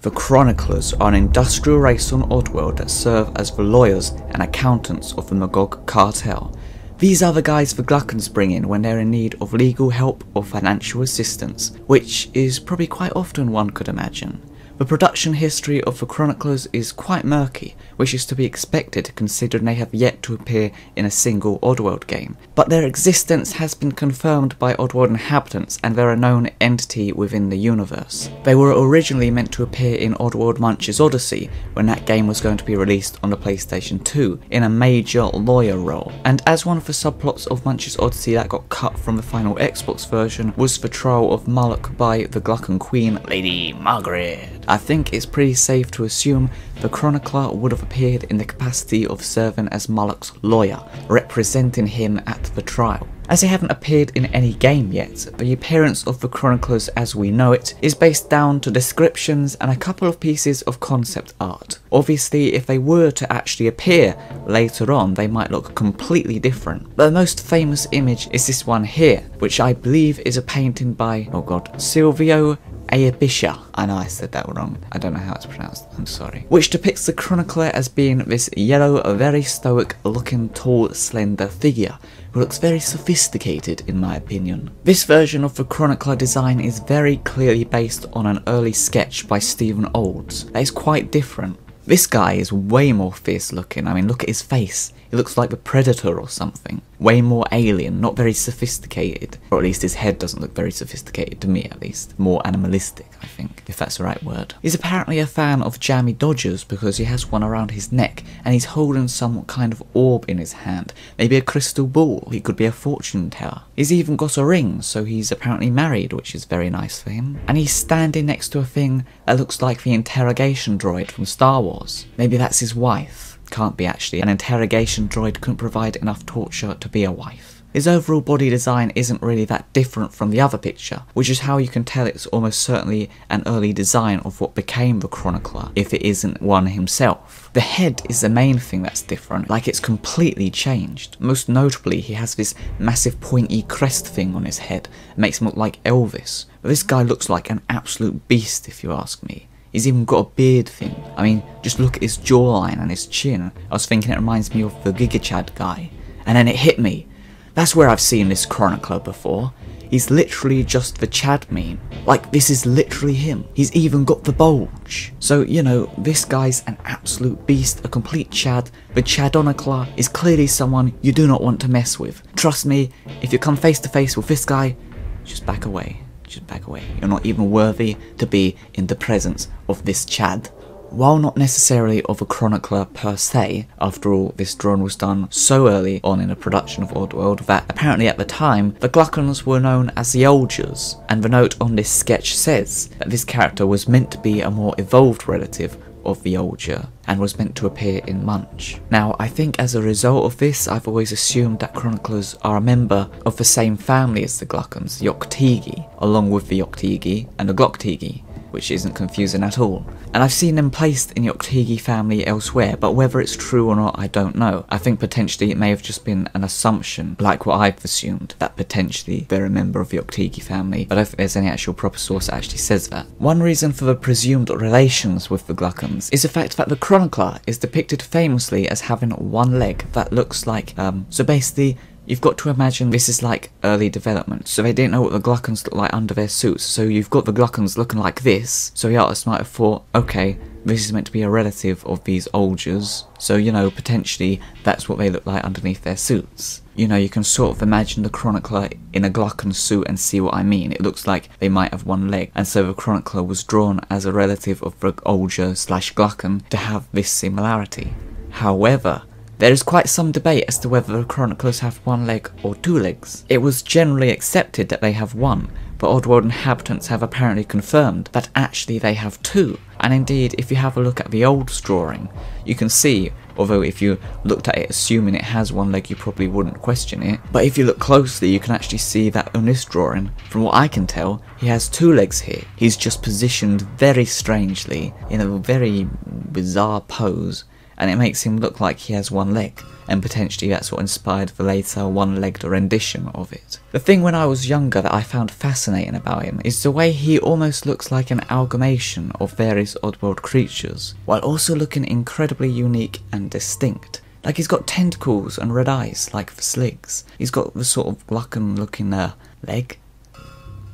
The Chroniclers are an industrial race on Oddworld that serve as the lawyers and accountants of the Magog Cartel. These are the guys the Glukkons bring in when they're in need of legal help or financial assistance, which is probably quite often, one could imagine. The production history of the Chroniclers is quite murky, which is to be expected considering they have yet to appear in a single Oddworld game, but their existence has been confirmed by Oddworld inhabitants and they're a known entity within the universe. They were originally meant to appear in Oddworld Munch's Oddysee when that game was going to be released on the PlayStation 2 in a major lawyer role, and as one of the subplots of Munch's Oddysee that got cut from the final Xbox version was the trial of Molluck by the Glukkon Queen, Lady Margaret. I think it's pretty safe to assume the Chronicler would have appeared in the capacity of serving as Molluck's lawyer, representing him at the trial. As they haven't appeared in any game yet, the appearance of the Chroniclers as we know it is based down to descriptions and a couple of pieces of concept art. Obviously, if they were to actually appear later on, they might look completely different. But the most famous image is this one here, which I believe is a painting by, oh god, Silvio Ayabisha. I know I said that wrong. I don't know how it's pronounced. I'm sorry. Which depicts the Chronicler as being this yellow, very stoic looking tall, slender figure who looks very sophisticated in my opinion. This version of the Chronicler design is very clearly based on an early sketch by Stephen Olds that is quite different. This guy is way more fierce looking. I mean, look at his face. He looks like the Predator or something. Way more alien, not very sophisticated. Or at least his head doesn't look very sophisticated, to me at least. More animalistic, I think, if that's the right word. He's apparently a fan of jammy dodgers because he has one around his neck and he's holding some kind of orb in his hand. Maybe a crystal ball. He could be a fortune teller. He's even got a ring, so he's apparently married, which is very nice for him. And he's standing next to a thing that looks like the interrogation droid from Star Wars. Maybe that's his wife. Can't be actually, an interrogation droid couldn't provide enough torture to be a wife. His overall body design isn't really that different from the other picture, which is how you can tell it's almost certainly an early design of what became the Chronicler, if it isn't one himself. The head is the main thing that's different, like it's completely changed. Most notably, he has this massive pointy crest thing on his head, it makes him look like Elvis. But this guy looks like an absolute beast if you ask me. He's even got a beard thing. I mean, just look at his jawline and his chin. I was thinking it reminds me of the Gigachad guy. And then it hit me. That's where I've seen this Chronicler before. He's literally just the Chad meme. Like, this is literally him. He's even got the bulge. So, you know, this guy's an absolute beast, a complete Chad. The Chadonicler is clearly someone you do not want to mess with. Trust me, if you come face to face with this guy, just back away. Just back away. You're not even worthy to be in the presence of this Chad. While not necessarily of a Chronicler per se, after all this drawing was done so early on in the production of Oddworld that apparently at the time the Glukkons were known as the Olgers, and the note on this sketch says that this character was meant to be a more evolved relative of the Olger and was meant to appear in Munch. Now, I think as a result of this, I've always assumed that Chroniclers are a member of the same family as the Glukkons, the Oktigi, along with the Oktigi and the Glocktigi, which isn't confusing at all. And I've seen them placed in the Oktigi family elsewhere, but whether it's true or not, I don't know. I think potentially it may have just been an assumption, like what I've assumed, that potentially they're a member of the Oktigi family, but I don't think there's any actual proper source that actually says that. One reason for the presumed relations with the Glukkons is the fact that the Chronicler is depicted famously as having one leg that looks like, so basically, you've got to imagine this is like early development, so they didn't know what the Glukkons look like under their suits, so you've got the Glukkons looking like this, so the artist might have thought, okay, this is meant to be a relative of these Olgers, so you know, potentially that's what they look like underneath their suits. You know, you can sort of imagine the Chronicler in a Glukkon suit and see what I mean. It looks like they might have one leg, and so the Chronicler was drawn as a relative of the Olger / Glukkon to have this similarity. However, there is quite some debate as to whether the Chroniclers have one leg or two legs. It was generally accepted that they have one, but Oddworld inhabitants have apparently confirmed that actually they have two. And indeed, if you have a look at the old drawing, you can see, although if you looked at it assuming it has one leg you probably wouldn't question it, but if you look closely you can actually see that on this drawing, from what I can tell, he has two legs here. He's just positioned very strangely, in a very bizarre pose, and it makes him look like he has one leg, and potentially that's what inspired the later one-legged rendition of it. The thing when I was younger that I found fascinating about him is the way he almost looks like an amalgamation of various Oddworld creatures, while also looking incredibly unique and distinct. Like he's got tentacles and red eyes, like the Sligs. He's got the sort of Glukkon looking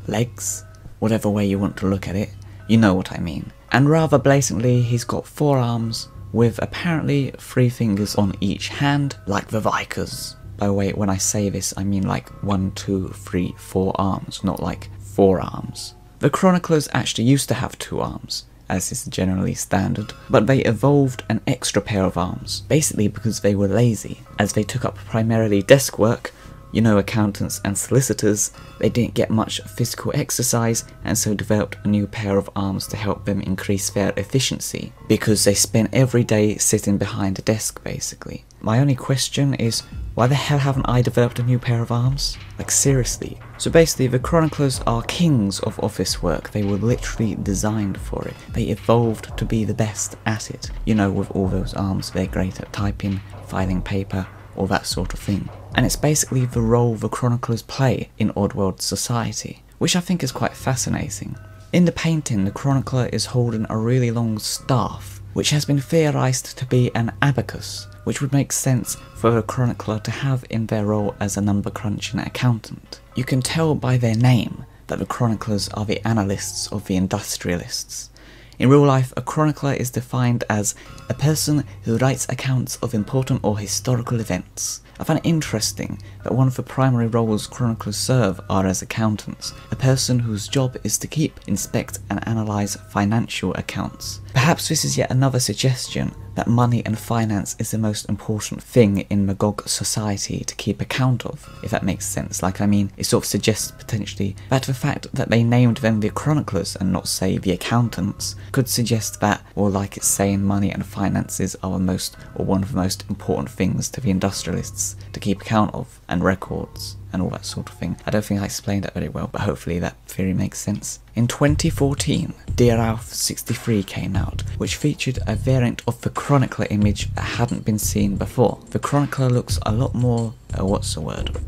legs, whatever way you want to look at it, you know what I mean. And rather blatantly, he's got 4 arms, with apparently 3 fingers on each hand, like the Vikers. By the way, when I say this, I mean like 1, 2, 3, 4 arms, not like 4 arms. The Chroniclers actually used to have 2 arms, as is generally standard, but they evolved an extra pair of arms, basically because they were lazy. As they took up primarily desk work, you know, accountants and solicitors, they didn't get much physical exercise and so developed a new pair of arms to help them increase their efficiency, because they spent every day sitting behind a desk basically. My only question is, why the hell haven't I developed a new pair of arms? Like seriously. So basically the Chroniclers are kings of office work. They were literally designed for it. They evolved to be the best at it. You know, with all those arms, they're great at typing, filing paper, all that sort of thing. And it's basically the role the Chroniclers play in Oddworld society, which I think is quite fascinating. In the painting, the Chronicler is holding a really long staff, which has been theorised to be an abacus, which would make sense for a Chronicler to have in their role as a number crunching accountant. You can tell by their name that the Chroniclers are the analysts of the industrialists. In real life, a chronicler is defined as a person who writes accounts of important or historical events. I find it interesting that one of the primary roles chroniclers serve are as accountants, a person whose job is to keep, inspect and analyse financial accounts. Perhaps this is yet another suggestion that money and finance is the most important thing in Magog society to keep account of, if that makes sense. Like, I mean, it sort of suggests potentially that the fact that they named them the chroniclers and not, say, the accountants could suggest that, or like it's saying money and finances are the most, or one of the most important things to the industrialists to keep account of, and records, and all that sort of thing. I don't think I explained that very well, but hopefully that theory makes sense. In 2014, Dear Alf 63 came out, which featured a variant of the Chronicler image that hadn't been seen before. The Chronicler looks a lot more,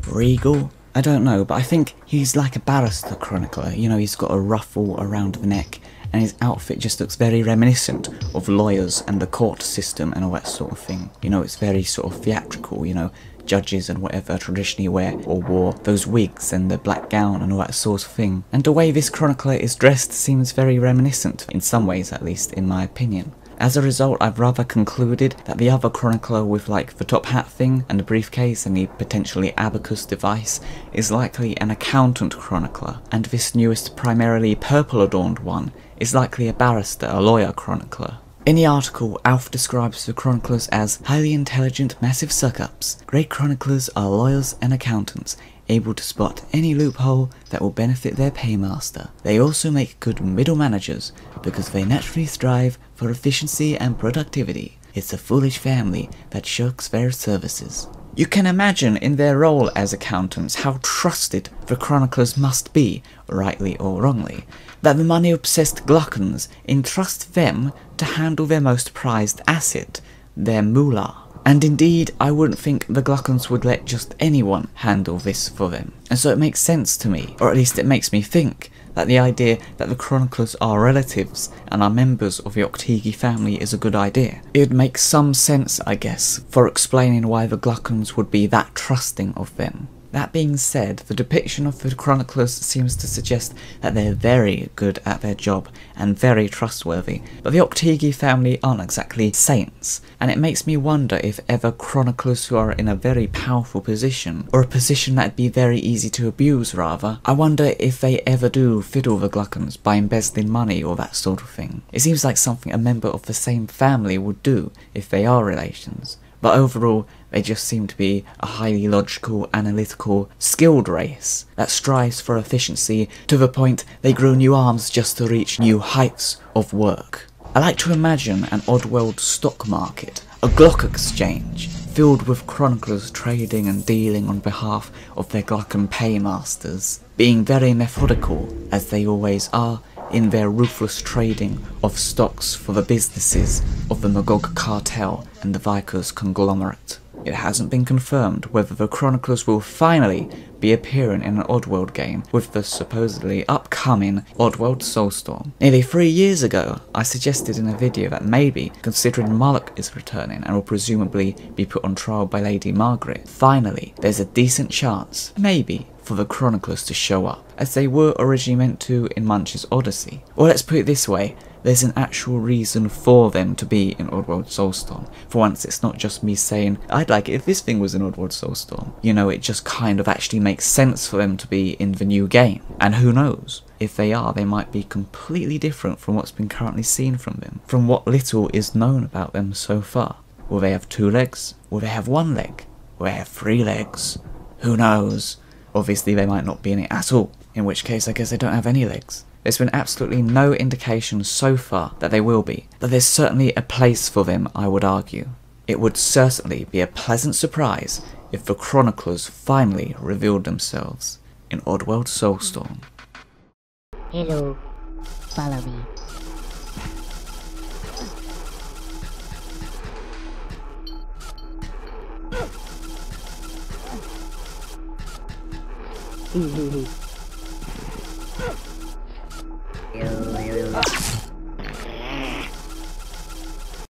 regal? I don't know, but I think he's like a barrister chronicler. You know, he's got a ruffle around the neck, and his outfit just looks very reminiscent of lawyers and the court system and all that sort of thing. You know, it's very sort of theatrical, you know, judges and whatever traditionally wear or wore those wigs and the black gown and all that sort of thing. And the way this chronicler is dressed seems very reminiscent, in some ways at least, in my opinion. As a result, I've rather concluded that the other chronicler with like the top hat thing and the briefcase and the potentially abacus device is likely an accountant chronicler, and this newest primarily purple adorned one is likely a barrister, a lawyer chronicler. In the article, Alf describes the chroniclers as highly intelligent, massive suck-ups. Great chroniclers are lawyers and accountants, able to spot any loophole that will benefit their paymaster. They also make good middle managers, because they naturally strive for efficiency and productivity. It's a foolish family that shirks their services. You can imagine in their role as accountants how trusted the chroniclers must be, rightly or wrongly, that the money-obsessed Glukkons entrust them to handle their most prized asset, their moolah. And indeed, I wouldn't think the Glukkons would let just anyone handle this for them. And so it makes sense to me, or at least it makes me think, that the idea that the chroniclers are relatives and are members of the Oddysee family is a good idea. It would make some sense, I guess, for explaining why the Glukkons would be that trusting of them. That being said, the depiction of the chroniclers seems to suggest that they're very good at their job and very trustworthy, but the Oddysee family aren't exactly saints, and it makes me wonder if ever chroniclers who are in a very powerful position, or a position that'd be very easy to abuse rather, I wonder if they ever do fiddle the Glukkons by embezzling money or that sort of thing. It seems like something a member of the same family would do if they are relations. But overall, they just seem to be a highly logical, analytical, skilled race that strives for efficiency to the point they grow new arms just to reach new heights of work. I like to imagine an Oddworld stock market, a Glock exchange, filled with chroniclers trading and dealing on behalf of their Glukkon paymasters, being very methodical, as they always are, in their ruthless trading of stocks for the businesses of the Magog Cartel and the Vikers conglomerate. It hasn't been confirmed whether the Chroniclers will finally be appearing in an Oddworld game with the supposedly upcoming Oddworld Soulstorm. Nearly 3 years ago, I suggested in a video that maybe, considering Molluck is returning and will presumably be put on trial by Lady Margaret, finally there's a decent chance, maybe, for the Chroniclers to show up, as they were originally meant to in Munch's Oddysee. Or let's put it this way, there's an actual reason for them to be in Oddworld Soulstorm. For once, it's not just me saying, I'd like it if this thing was in Oddworld Soulstorm. You know, it just kind of actually makes sense for them to be in the new game. And who knows, if they are, they might be completely different from what's been currently seen from them, from what little is known about them so far. Will they have 2 legs? Will they have 1 leg? Will they have 3 legs? Who knows? Obviously they might not be in it at all, in which case I guess they don't have any legs. There's been absolutely no indication so far that they will be, but there's certainly a place for them, I would argue. It would certainly be a pleasant surprise if the Chroniclers finally revealed themselves in Oddworld Soulstorm. Hello, follow me. Hehehe